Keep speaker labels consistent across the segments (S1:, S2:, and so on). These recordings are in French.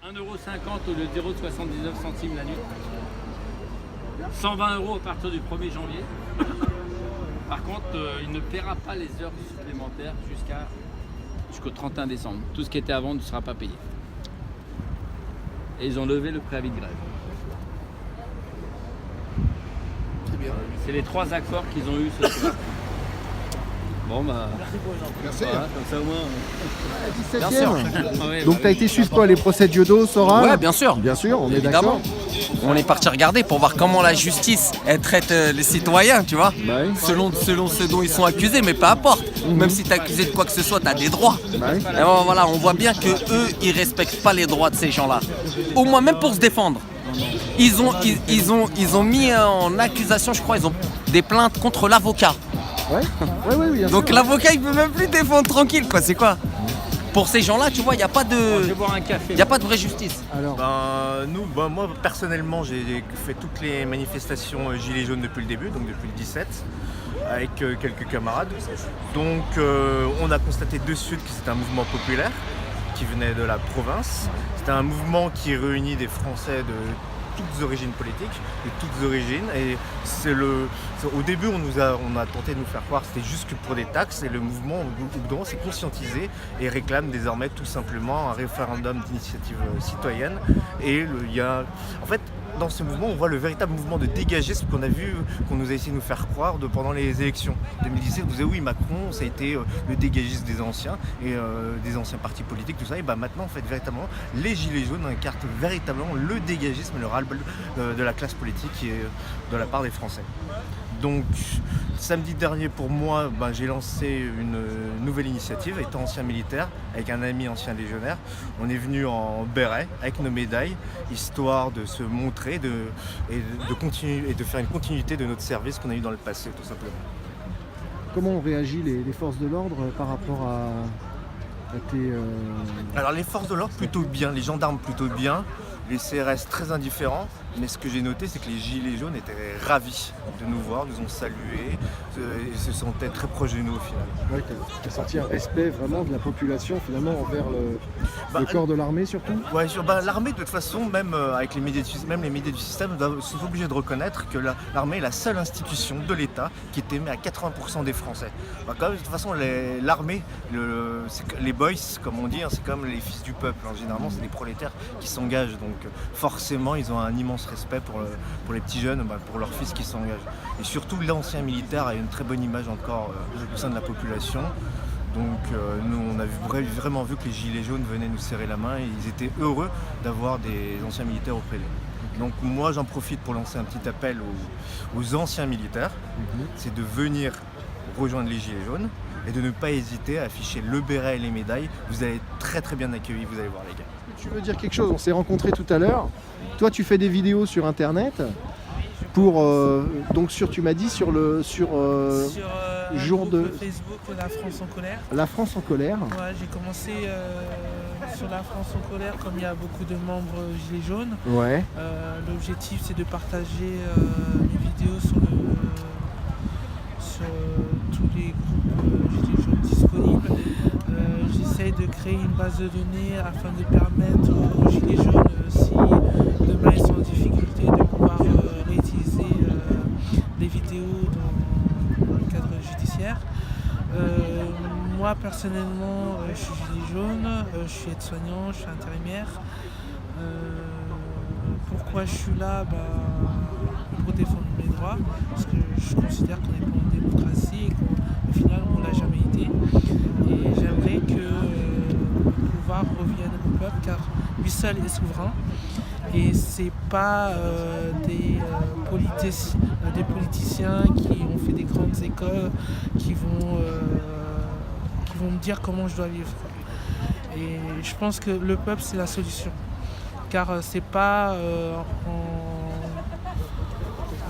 S1: 1,50 € au lieu de 0,79 centimes la nuit. 120 € à partir du 1er janvier. Par contre, il ne paiera pas les heures supplémentaires jusqu'au 31 décembre. Tout ce qui était avant ne sera pas payé. Et ils ont levé le préavis de grève.
S2: Très bien.
S1: C'est les 3 accords qu'ils ont eu ce soir. Bon bah.
S2: Merci.
S1: Voilà, comme ça au moins.
S2: 17e. Donc t'as été suivre quoi, les procès de Yodo, Sora?
S3: Ouais, bien sûr.
S2: Bien sûr, on est
S3: Évidemment.
S2: d'accord.
S3: On est parti regarder pour voir comment la justice elle traite les citoyens, tu vois.
S2: Bah oui.
S3: Selon ce dont ils sont accusés, mais peu importe. Même si tu es accusé de quoi que ce soit, tu as des droits.
S2: Bah oui.
S3: Et bon, voilà, on voit bien que eux, ils respectent pas les droits de ces gens-là. Au moins, même pour se défendre. Ils ont mis en accusation, je crois, ils ont des plaintes contre l'avocat.
S2: Ouais, ouais, bien
S3: Donc
S2: sûr.
S3: l'avocat, il peut même plus défendre tranquille, quoi. C'est quoi? Pour ces gens-là, tu vois, il n'y a pas
S1: Je vais
S3: de,
S1: boire un café.
S3: y a pas de vraie justice.
S2: Alors,
S4: Moi personnellement j'ai fait toutes les manifestations Gilets jaunes depuis le début, donc depuis le 17, avec quelques camarades. Donc on a constaté de suite que c'était un mouvement populaire qui venait de la province. C'était un mouvement qui réunit des Français de toutes origines politiques, de toutes origines. Et au début on a tenté de nous faire croire que c'était juste que pour des taxes, et le mouvement au bout d'un moment s'est conscientisé et réclame désormais tout simplement un référendum d'initiative citoyenne. Et en fait, dans ce mouvement, on voit le véritable mouvement de dégagisme qu'on nous a essayé de nous faire croire pendant les élections. 2017, vous disait oui, Macron, ça a été le dégagisme des anciens et des anciens partis politiques, tout ça. Et maintenant, en fait, véritablement, les Gilets jaunes incarnent véritablement le dégagisme et le ras-le-bol de la classe politique et de la part des Français. Donc, samedi dernier, pour moi, j'ai lancé une nouvelle initiative, étant ancien militaire, avec un ami ancien légionnaire. On est venu en béret, avec nos médailles, histoire de se montrer de continuer, et de faire une continuité de notre service qu'on a eu dans le passé, tout simplement.
S2: comment ont réagi les forces de l'ordre par rapport à tes...
S4: Alors, les forces de l'ordre, plutôt bien, les gendarmes, plutôt bien, les CRS, très indifférents. Mais ce que j'ai noté, c'est que les Gilets jaunes étaient ravis de nous voir, nous ont salués et se sentaient très proches de nous au final.
S2: Ouais, t'as senti un respect vraiment de la population finalement envers le corps de l'armée surtout?
S4: Ouais, l'armée de toute façon, même avec les médias du système, sont obligés de reconnaître que l'armée est la seule institution de l'État qui est aimée à 80% des Français. Quand même, de toute façon, l'armée, les boys, comme on dit, c'est comme les fils du peuple. Généralement, c'est des prolétaires qui s'engagent, donc forcément, ils ont un immense respect pour les petits jeunes, pour leurs fils qui s'engagent. Et surtout, l'ancien militaire a une très bonne image encore au sein de la population. Donc nous, on a vraiment vu que les Gilets jaunes venaient nous serrer la main et ils étaient heureux d'avoir des anciens militaires auprès d'eux. Donc moi, j'en profite pour lancer un petit appel aux anciens militaires. C'est de venir rejoindre les Gilets jaunes et de ne pas hésiter à afficher le béret et les médailles. Vous allez être très très bien accueillis, vous allez voir les gars.
S2: Tu veux dire quelque chose? On s'est rencontrés tout à l'heure. Toi, tu fais des vidéos sur Internet pour tu m'as dit sur jour de
S5: Facebook, La France en colère.
S2: La France en colère.
S5: Ouais, j'ai commencé sur La France en colère comme il y a beaucoup de membres Gilets jaunes.
S2: Ouais.
S5: L'objectif c'est de partager mes vidéos sur tous les groupes Gilets jaunes disponibles. J'essaye de créer une base de données afin de permettre aux Gilets jaunes, si demain ils sont en difficulté, de pouvoir réutiliser les vidéos dans le cadre judiciaire. Moi personnellement, je suis Gilet jaune, je suis aide-soignant, je suis intérimaire. Pourquoi je suis là? Pour défendre mes droits, parce que je considère qu'on n'est pas en démocratie et qu'au final on ne l'a jamais été. Et j'aimerais que le pouvoir revienne au peuple car lui seul est souverain. Et c'est pas des politiciens qui ont fait des grandes écoles qui vont me dire comment je dois vivre. Et je pense que le peuple c'est la solution. Car c'est pas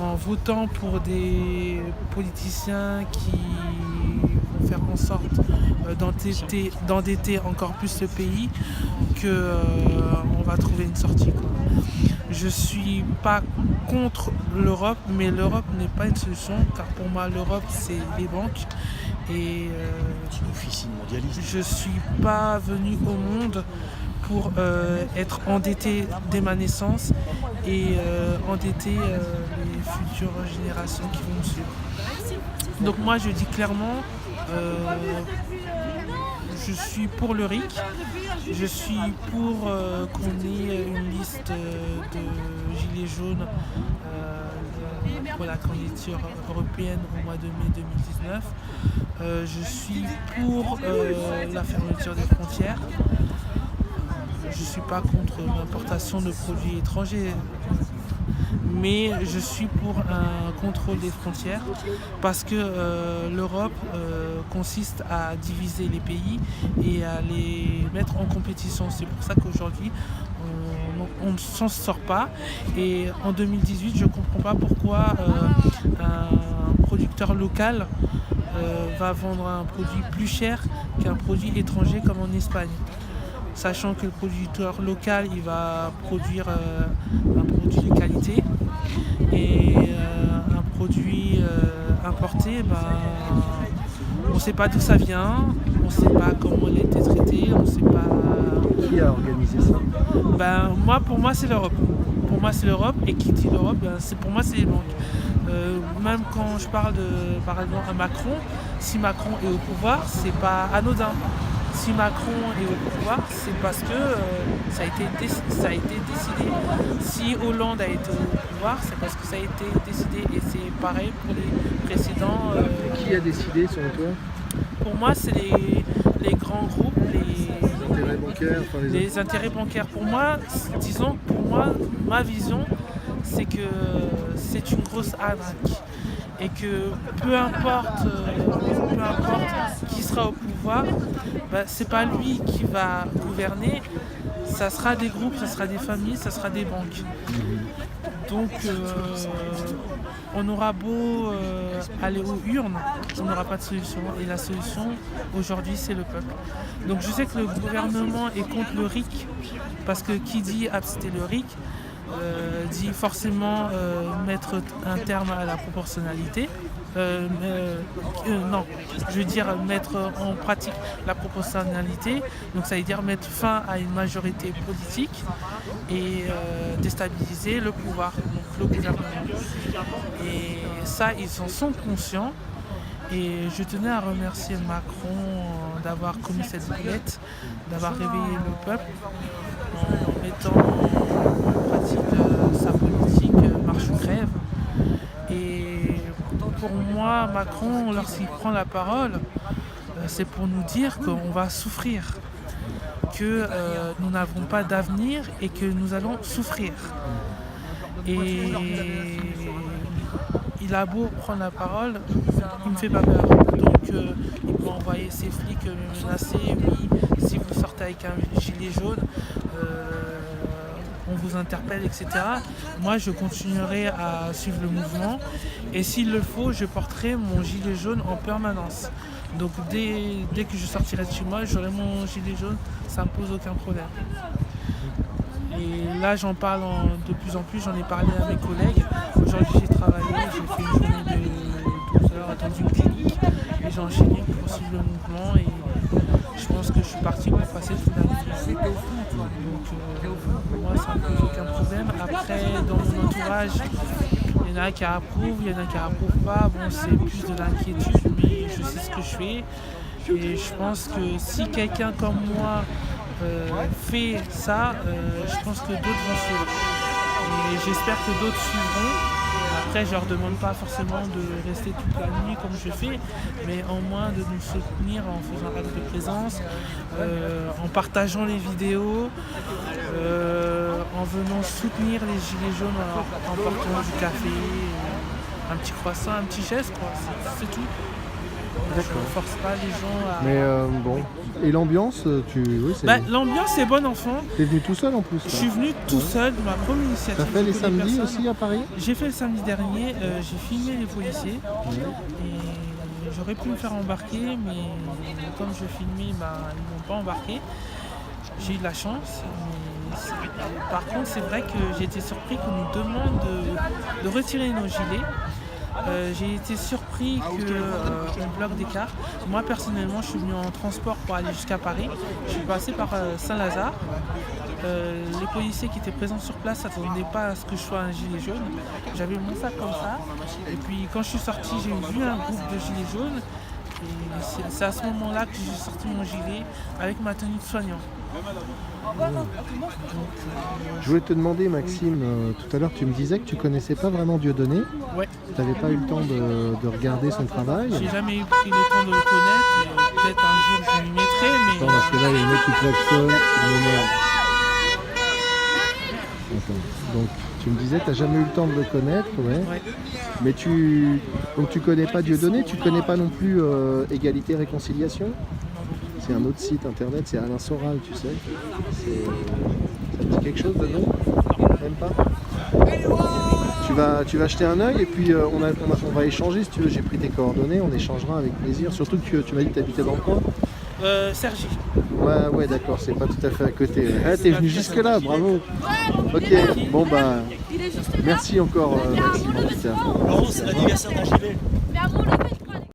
S5: en votant pour des politiciens qui vont faire en sorte d'endetter encore plus le pays qu'on va trouver une sortie, quoi. Je suis pas contre l'Europe, mais l'Europe n'est pas une solution, car pour moi l'Europe c'est les banques. Et
S6: c'est une officine mondialiste.
S5: je suis pas venu au monde pour être endetté dès ma naissance et endetter les futures générations qui vont me suivre. Donc moi je dis clairement, je suis pour le RIC, je suis pour qu'on ait une liste de gilets jaunes pour la candidature européenne au mois de mai 2019. Je suis pour la fermeture des frontières. Je ne suis pas contre l'importation de produits étrangers, mais je suis pour un contrôle des frontières parce que l'Europe consiste à diviser les pays et à les mettre en compétition. C'est pour ça qu'aujourd'hui, on ne s'en sort pas. Et en 2018, je ne comprends pas pourquoi un producteur local va vendre un produit plus cher qu'un produit étranger comme en Espagne. Sachant que le producteur local, il va produire un produit de qualité et un produit importé, on ne sait pas d'où ça vient, on ne sait pas comment il a été traité, on ne sait pas...
S2: Qui a organisé ça?
S5: Pour moi, c'est l'Europe. Pour moi, c'est l'Europe, et qui dit l'Europe, pour moi, c'est les banques. Même quand je parle par exemple à Macron, si Macron est au pouvoir, c'est pas anodin. Si Macron est au pouvoir, c'est parce que ça a été décidé. Si Hollande a été au pouvoir, c'est parce que ça a été décidé. Et c'est pareil pour les précédents.
S2: Qui a décidé selon toi?
S5: Pour moi, c'est les grands groupes,
S2: Les intérêts bancaires,
S5: les intérêts bancaires. Pour moi, ma vision, c'est que c'est une grosse arnaque. Et que peu importe qui sera au pouvoir, c'est pas lui qui va gouverner, ça sera des groupes, ça sera des familles, ça sera des banques. Donc on aura beau aller aux urnes, on n'aura pas de solution. Et la solution aujourd'hui, c'est le peuple. Donc je sais que le gouvernement est contre le RIC, parce que qui dit accepter le RIC dit forcément mettre un terme à la proportionnalité. Non, je veux dire mettre en pratique la proportionnalité. Donc ça veut dire mettre fin à une majorité politique et déstabiliser le pouvoir, donc le gouvernement. Et ça, ils en sont conscients. Et je tenais à remercier Macron d'avoir commis cette boulette, d'avoir réveillé le peuple en mettant en pratique sa politique marche ou crève. Et pour moi, Macron, lorsqu'il prend la parole, c'est pour nous dire qu'on va souffrir, que nous n'avons pas d'avenir et que nous allons souffrir. Et il a beau prendre la parole, il ne me fait pas peur. Donc il peut envoyer ses flics me menacer, oui, si vous sortez avec un gilet jaune, on vous interpelle, etc. Moi, je continuerai à suivre le mouvement et s'il le faut, je porterai mon gilet jaune en permanence. Donc dès que je sortirai de chez moi, j'aurai mon gilet jaune, ça ne me pose aucun problème. Et là, j'en parle de plus en plus, j'en ai parlé à mes collègues. Aujourd'hui, j'ai travaillé, j'ai fait une journée de 12 heures dans une clinique et j'ai enchaîné pour suivre le mouvement et je pense que je suis parti pour passer toute la nuit. Donc moi, ça ne pose aucun problème. Après, dans mon entourage, il y en a qui approuvent, il y en a qui n'approuvent pas. Bon, c'est plus de l'inquiétude, mais je sais ce que je fais. Et je pense que si quelqu'un comme moi fait ça, je pense que d'autres vont suivre. Et j'espère que d'autres suivront. Après, je ne leur demande pas forcément de rester toute la nuit comme je fais, mais au moins de nous soutenir en faisant un acte de présence, en partageant les vidéos, en venant soutenir les gilets jaunes en portant du café, un petit croissant, un petit geste, quoi. C'est tout. Je ne force pas les gens à...
S2: Mais bon, et l'ambiance,
S5: l'ambiance est bonne, enfant.
S2: T'es venu tout seul en plus?
S5: Je suis venu tout seul, de ma première initiative.
S2: T'as fait les samedis aussi à Paris?
S5: J'ai fait le samedi dernier, j'ai filmé les policiers. Et j'aurais pu me faire embarquer, mais comme je filmais, ils ne m'ont pas embarqué. J'ai eu de la chance. Par contre, c'est vrai que j'ai été surpris qu'on nous demande de retirer nos gilets. J'ai été surpris compris qu'on bloque des cars. Moi personnellement, je suis venu en transport pour aller jusqu'à Paris. Je suis passé par Saint-Lazare. Les policiers qui étaient présents sur place ne s'attendaient pas à ce que je sois un gilet jaune. J'avais mon sac comme ça. Et puis quand je suis sorti, j'ai vu un groupe de gilets jaunes. Et c'est à ce moment-là que j'ai sorti mon gilet avec ma tenue de soignant.
S2: Je voulais te demander, Maxime, tout à l'heure tu me disais que tu connaissais pas vraiment Dieudonné.
S5: Ouais.
S2: Tu n'avais pas eu le temps de regarder son travail.
S5: J'ai jamais eu pris le temps de le connaître. Et peut-être un jour je m'y mettrai, mais...
S2: Attends, parce que là il y a une mec qui klaxonne, il m'énerve. Attends, donc tu me disais que tu n'as jamais eu le temps de le connaître, ouais. Mais tu connais pas Dieudonné, tu connais pas non plus Égalité Réconciliation. C'est un autre site internet, c'est Alain Soral, tu sais. Ça te dit quelque chose dedans? Même pas? Tu vas jeter un œil et puis on va échanger si tu veux. J'ai pris tes coordonnées, on échangera avec plaisir. Surtout que tu m'as dit que tu habitais dans le coin.
S5: Sergi.
S2: Ouais, d'accord, c'est pas tout à fait à côté. Ah, t'es venu jusque là, bravo. Ok, bon bah, merci encore, Maxime.
S6: Laurent, c'est l'anniversaire d'un gilet.